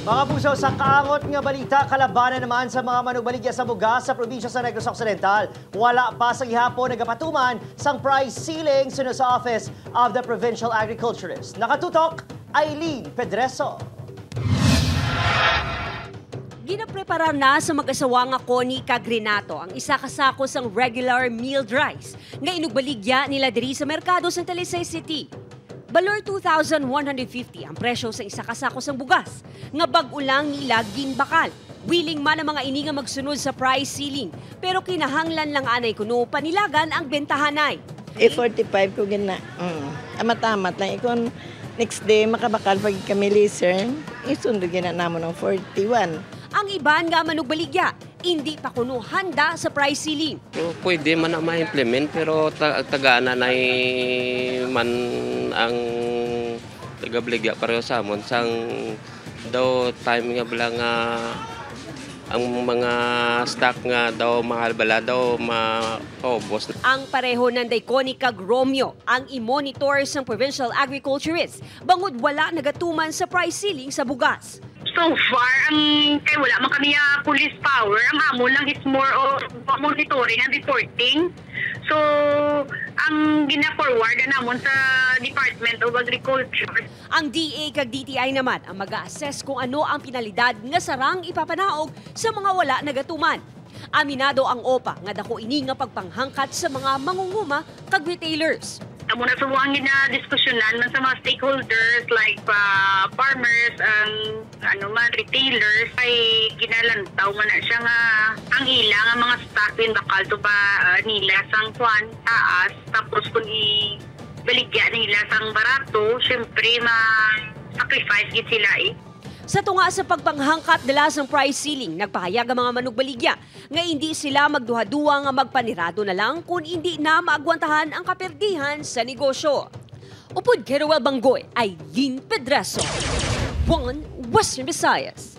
Mga puso, sa kaangot nga balita, kalabanan naman sa mga manugbaligya sa bugas sa probinsya sa Negros Occidental. Wala pa sa gihapon nagapatuman sang price ceiling sunod sa Office of the Provincial Agriculturist. Nakatutok, Eileen Pedreso. Ginapreparar na sa mag-asawa nga Connie Cagrinato ang isa kasako sang regular milled rice nga inugbaligya nila diri sa merkado sa Talisay City. Balor 2,150 ang presyo sa isa kasako sang bugas nga bag-o lang nila ginbakal. Willing man ang mga ini nga magsunod sa price ceiling pero kinahanglan lang anay kuno panilagan ang bentahanay. 45 ko gina. Amat-amat lang ikon next day makabakal pag kami laser isundo gina namo ng 41. Ang iban nga manugbaligya, hindi pa kuno handa sa price ceiling. Pwede man na ma-implement pero tagaana na man ang tagabligya pareho sa amon sang daw time nga bala nga ang mga stock nga daw mahal bala daw mapaubos. Ang pareho nanday Connie Cagromio ang i-monitor sang Provincial Agriculturist bangod wala nagatuman sa price ceiling sa bugas. So far, kay wala man kami police power. Ang amo lang is more of monitoring and reporting. So, ang gina-forward na namon sa Department of Agriculture. Ang DA kag DTI naman ang mag-assess kung ano ang pinalidad nga sarang ipapanaog sa mga wala nagatuman. Aminado ang OPA nga dako ini nga pagpanghangkat sa mga mangunguma kag retailers. Amo na subuang gina-diskusyonan man sa mga stakeholders like farmers, retailers ay ginalantaw man na siya nga ang ilang ang mga stock din bakal to ba nila sang kwan taas tapos kung ibaligya nila sang barato syempre ma-sacrifice gid sila Sa tunga sa pagpanghangkat dala sang price ceiling, nagpahayag ang mga manugbaligya nga hindi sila magduha-duwa nga magpanirado na lang kung hindi na maagwantahan ang kaperdihan sa negosyo. Upod kay Roel Banggoy, Eileen Pedreso, One Western Visayas.